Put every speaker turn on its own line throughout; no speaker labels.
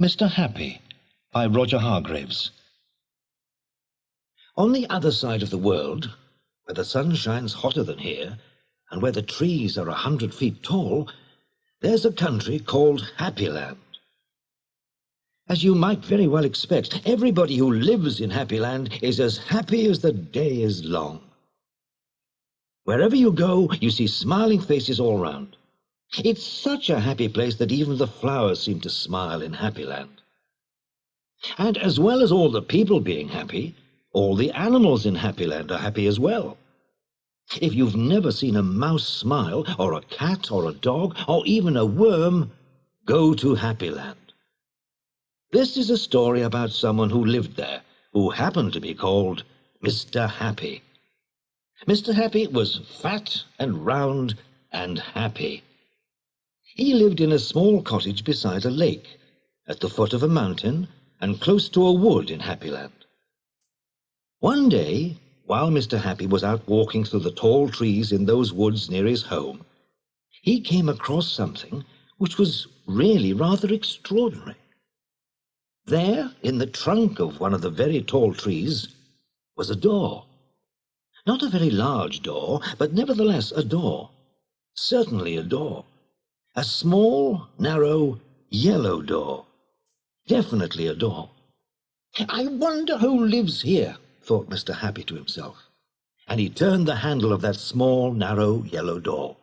Mr. Happy by Roger Hargreaves. On the other side of the world, where the sun shines hotter than here, and where the trees are 100 feet tall, there's a country called Happyland. As you might very well expect, everybody who lives in Happyland is as happy as the day is long. Wherever you go, you see smiling faces all round. It's such a happy place that even the flowers seem to smile in Happyland. And as well as all the people being happy, all the animals in Happyland are happy as well. If you've never seen a mouse smile, or a cat, or a dog, or even a worm, go to Happyland. This is a story about someone who lived there, who happened to be called Mr. Happy. Mr. Happy was fat and round and happy. He lived in a small cottage beside a lake, at the foot of a mountain, and close to a wood in Happyland. One day, while Mr. Happy was out walking through the tall trees in those woods near his home, he came across something which was really rather extraordinary. There, in the trunk of one of the very tall trees, was a door. Not a very large door, but nevertheless a door. Certainly a door. A small, narrow, yellow door. Definitely a door. "I wonder who lives here," thought Mr. Happy to himself. And he turned the handle of that small, narrow, yellow door.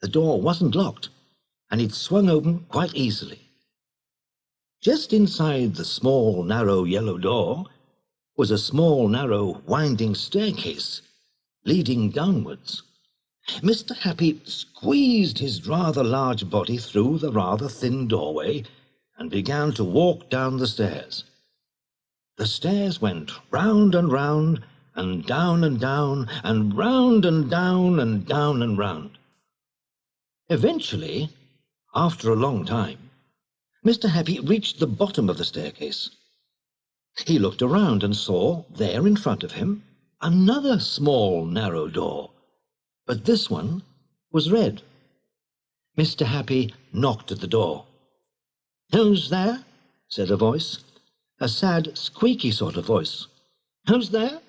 The door wasn't locked, and it swung open quite easily. Just inside the small, narrow, yellow door was a small, narrow, winding staircase leading downwards. Mr. Happy squeezed his rather large body through the rather thin doorway and began to walk down the stairs. The stairs went round and round, and down and down, and round and down and down and round. Eventually, after a long time, Mr. Happy reached the bottom of the staircase. He looked around and saw, there in front of him, another small, narrow door. But this one was red. Mr. Happy knocked at the door. "Who's there?" said a voice, a sad, squeaky sort of voice. "Who's there?"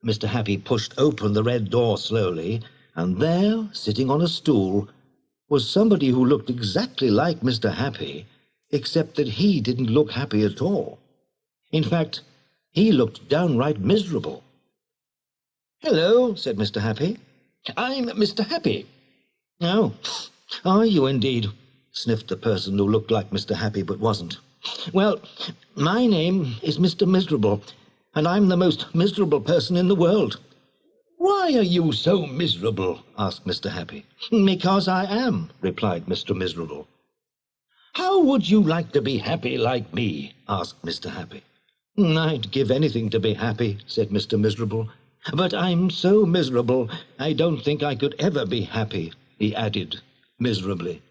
Mr. Happy pushed open the red door slowly, and there, sitting on a stool, was somebody who looked exactly like Mr. Happy, except that he didn't look happy at all. In fact, he looked downright miserable. "Hello," said Mr. Happy. "I'm Mr. Happy." "Oh, are you indeed?" sniffed the person who looked like Mr. Happy but wasn't. "Well, my name is Mr. Miserable, and I'm the most miserable person in the world." "Why are you so miserable?" asked Mr. Happy. "Because I am," replied Mr. Miserable. "How would you like to be happy like me?" asked Mr. Happy. "I'd give anything to be happy," said Mr. Miserable. "But I'm so miserable, I don't think I could ever be happy," he added miserably.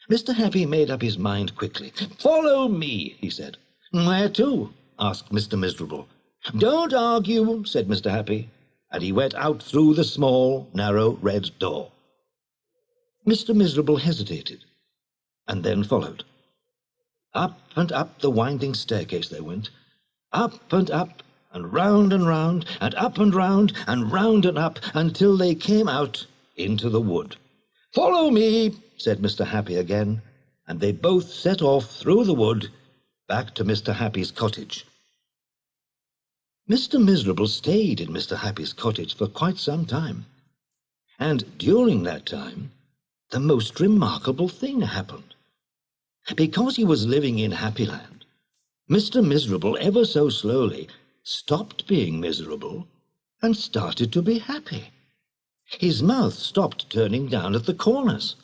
Mr. Happy made up his mind quickly. "Follow me," he said. "Where to?" asked Mr. Miserable. "Don't argue," said Mr. Happy, and he went out through the small, narrow, red door. Mr. Miserable hesitated, and then followed. Up and up the winding staircase they went, up and up and round and up and round and up until they came out into the wood. "Follow me," said Mr. Happy again, and they both set off through the wood back to Mr. Happy's cottage. Mr. Miserable stayed in Mr. Happy's cottage for quite some time, and during that time the most remarkable thing happened. Because he was living in Happyland, Mr. Miserable ever so slowly stopped being miserable and started to be happy. His mouth stopped turning down at the corners,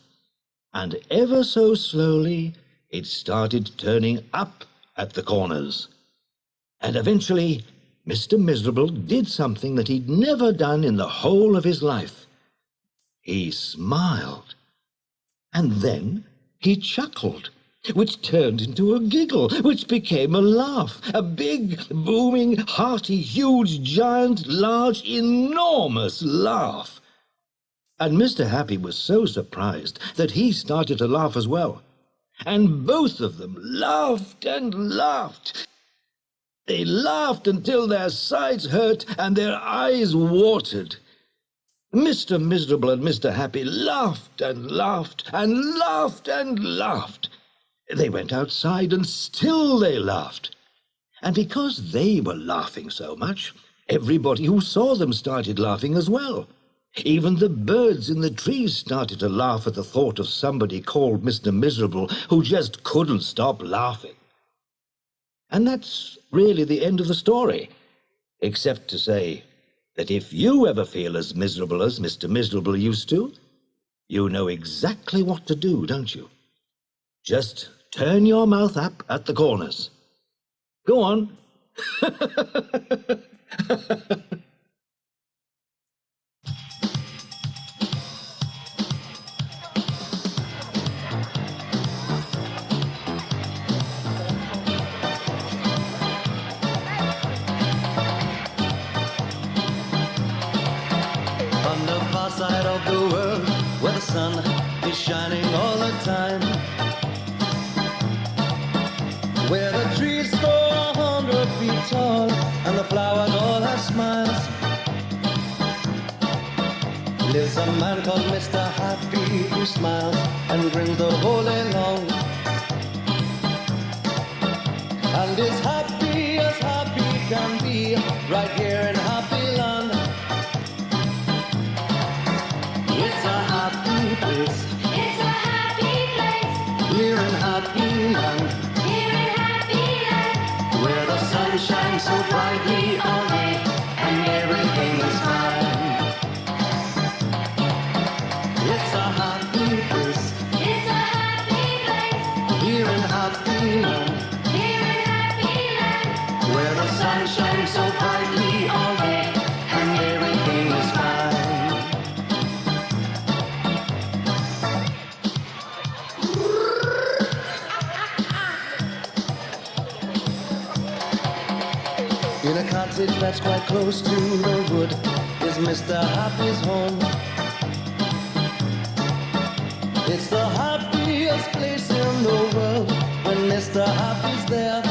and ever so slowly it started turning up at the corners. And eventually Mr. Miserable did something that he'd never done in the whole of his life. He smiled, and then he chuckled, which turned into a giggle, which became a laugh, a big, booming, hearty, huge, giant, large, enormous laugh. And Mr. Happy was so surprised that he started to laugh as well. And both of them laughed and laughed. They laughed until their sides hurt and their eyes watered. Mr. Miserable and Mr. Happy laughed and laughed and laughed and laughed. They went outside and still they laughed. And because they were laughing so much, everybody who saw them started laughing as well. Even the birds in the trees started to laugh at the thought of somebody called Mr. Miserable who just couldn't stop laughing. And that's really the end of the story, except to say that if you ever feel as miserable as Mr. Miserable used to, you know exactly what to do, don't you? Just turn your mouth up at the corners. Go on.
On the far side of the world, where the sun is shining all the time, where the trees grow 100 feet tall and the flowers all have smiles, lives a man called Mr. Happy, who smiles and grins the whole day long, and is happy as happy can be right here in Happy Land. It's a happy place.
It's a happy place.
Here in Happy Land,
Here in Happy Land.
where the sun shines so brightly all day and everything is fine. It's a happy place.
It's a happy place.
Here in Happy Land,
Here in Happy Land.
where the sun shines so brightly all day and everything is fine. In a cottage that's quite close to the wood is Mr. Happy's home. It's the happiest place in the world when Mr. Happy's there.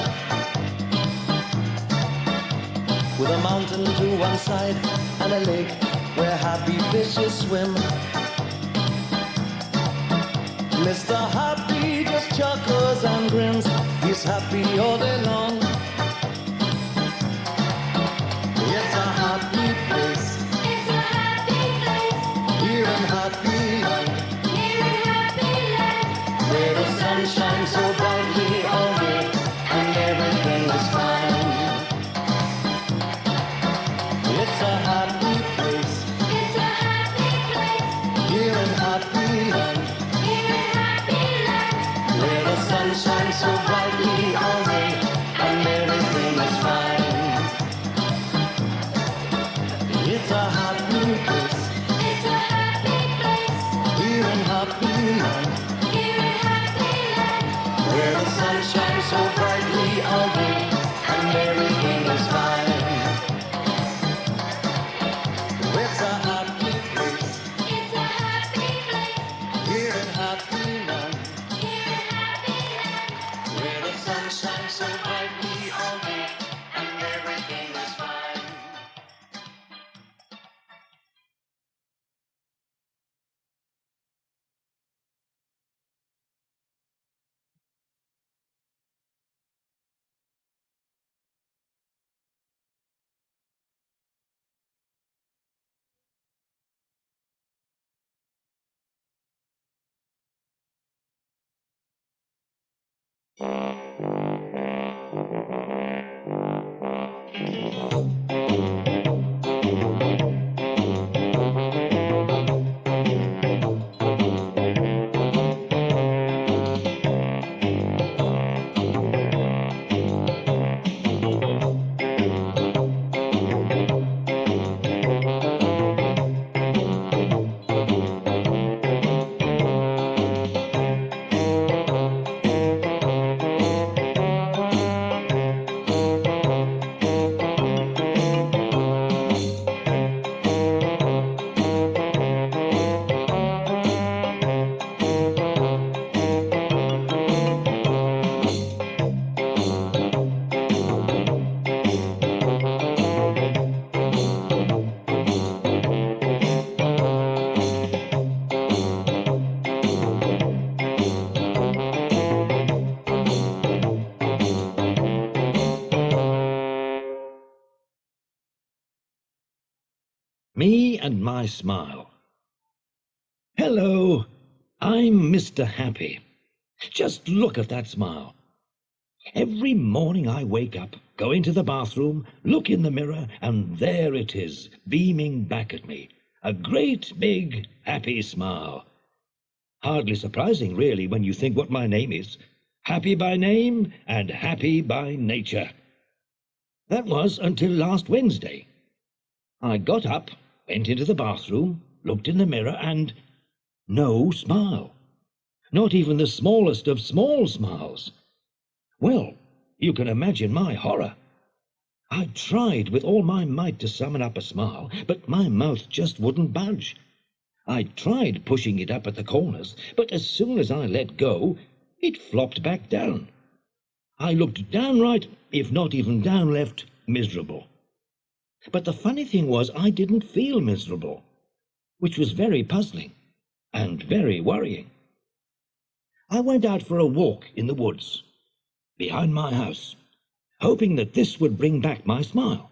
With a mountain to one side and a lake where happy fishes swim. Mr. Happy just chuckles and grins. He's happy all day long. It's a happy place.
It's a happy place.
Here in Happy Land,
Here in Happy Land.
where the sun shines so brightly all day and everything is fine. It's a happy place.
It's a happy place.
Here in Happy Land,
Here in Happy Land.
where the sun shines so brightly all day and
Me and my smile. Hello, I'm Mr. Happy. Just look at that smile. Every morning I wake up, go into the bathroom, look in the mirror, and there it is, beaming back at me. A great big happy smile. Hardly surprising, really, when you think what my name is. Happy by name and happy by nature. That was until last Wednesday. I got up, went into the bathroom, looked in the mirror, and no smile. Not even the smallest of small smiles. Well, you can imagine my horror. I tried with all my might to summon up a smile, but my mouth just wouldn't budge. I tried pushing it up at the corners, but as soon as I let go, it flopped back down. I looked downright, if not even down left, miserable. But the funny thing was I didn't feel miserable, which was very puzzling and very worrying. I went out for a walk in the woods, behind my house, hoping that this would bring back my smile.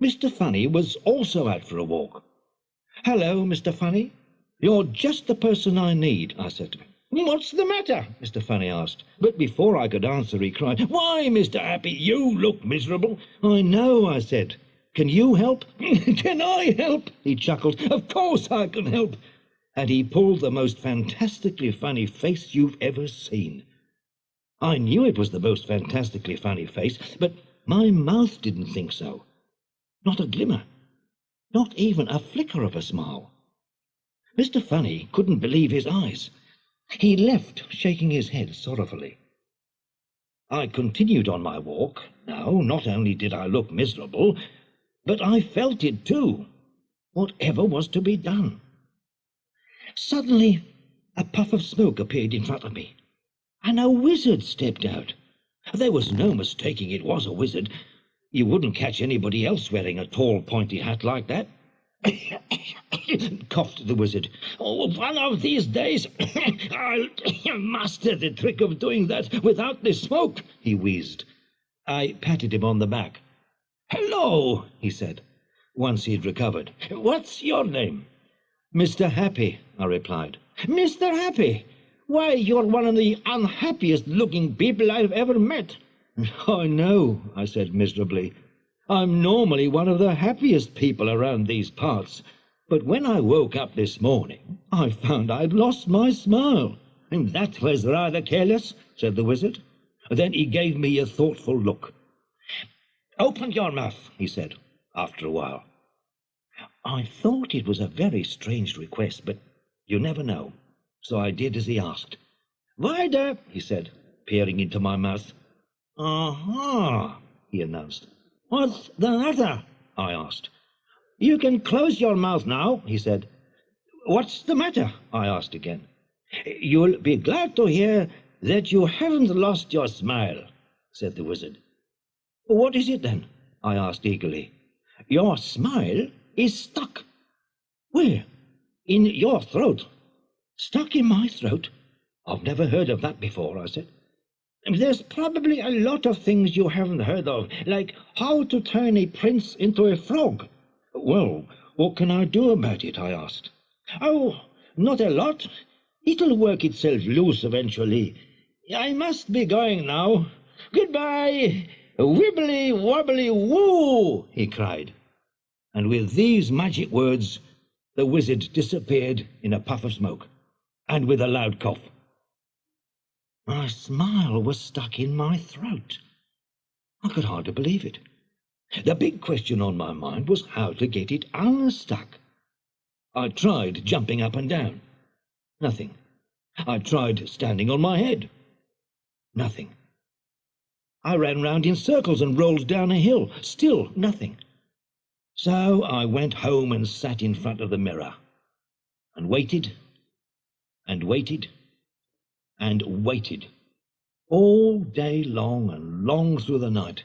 Mr. Funny was also out for a walk. "Hello, Mr. Funny. You're just the person I need," I said to him. "What's the matter?" Mr. Funny asked. But before I could answer, he cried, "Why, Mr. Happy, you look miserable." "I know," I said. "Can you help?" "Can I help?" he chuckled. "Of course I can help." And he pulled the most fantastically funny face you've ever seen. I knew it was the most fantastically funny face, but my mouth didn't think so. Not a glimmer. Not even a flicker of a smile. Mr. Funny couldn't believe his eyes. He left, shaking his head sorrowfully. I continued on my walk. Now, not only did I look miserable, but I felt it too. Whatever was to be done? Suddenly, a puff of smoke appeared in front of me, and a wizard stepped out. There was no mistaking it was a wizard. You wouldn't catch anybody else wearing a tall, pointy hat like that. Coughed the wizard. "Oh, one of these days I'll master the trick of doing that without the smoke," he wheezed. I patted him on the back. "Hello," he said, once he'd recovered. "What's your name?" "Mr. Happy," I replied. "Mr. Happy? Why, you're one of the unhappiest-looking people I've ever met." "I know," I said miserably. "I'm normally one of the happiest people around these parts. But when I woke up this morning, I found I'd lost my smile." "And that was rather careless," said the wizard. Then he gave me a thoughtful look. "Open your mouth," he said, after a while. I thought it was a very strange request, but you never know, so I did as he asked. "Wider," he said, peering into my mouth. "Aha," he announced. "What's the matter?" I asked. "You can close your mouth now," he said. "What's the matter?" I asked again. "You'll be glad to hear that you haven't lost your smile," said the wizard. "What is it then?" I asked eagerly. "Your smile is stuck." "Where?" "In your throat." "Stuck in my throat? I've never heard of that before," I said. "There's probably a lot of things you haven't heard of, like how to turn a prince into a frog." "Well, what can I do about it?" I asked. "Oh, not a lot. It'll work itself loose eventually. I must be going now. Goodbye, wibbly wobbly woo, he cried. And with these magic words, the wizard disappeared in a puff of smoke, and with a loud cough. My smile was stuck in my throat. I could hardly believe it. The big question on my mind was how to get it unstuck. I tried jumping up and down. Nothing. I tried standing on my head. Nothing. I ran round in circles and rolled down a hill. Still nothing. So I went home and sat in front of the mirror and waited and waited and waited all day long and long through the night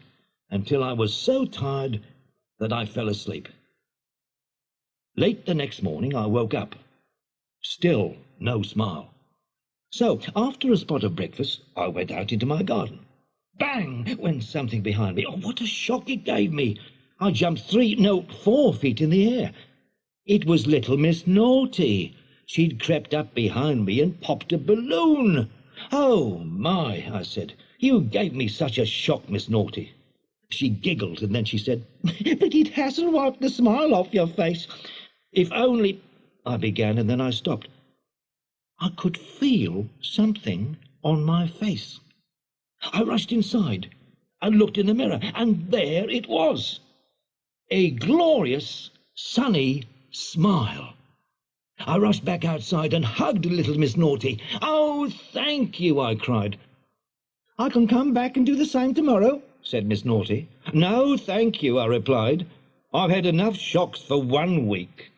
until I was so tired that I fell asleep. Late the next morning I woke up. Still no smile. So after a spot of breakfast I went out into my garden. Bang went something behind me. Oh, what a shock it gave me. I jumped 4 feet in the air. It was little Miss Naughty. She'd crept up behind me and popped a balloon. Oh, my, I said. You gave me such a shock, Miss Naughty. She giggled and then she said, But it hasn't wiped the smile off your face. If only... I began and then I stopped. I could feel something on my face. I rushed inside and looked in the mirror, and there it was. A glorious, sunny smile. I rushed back outside and hugged little Miss Naughty. Oh, thank you, I cried. I can come back and do the same tomorrow, said Miss Naughty. No, thank you, I replied. I've had enough shocks for 1 week.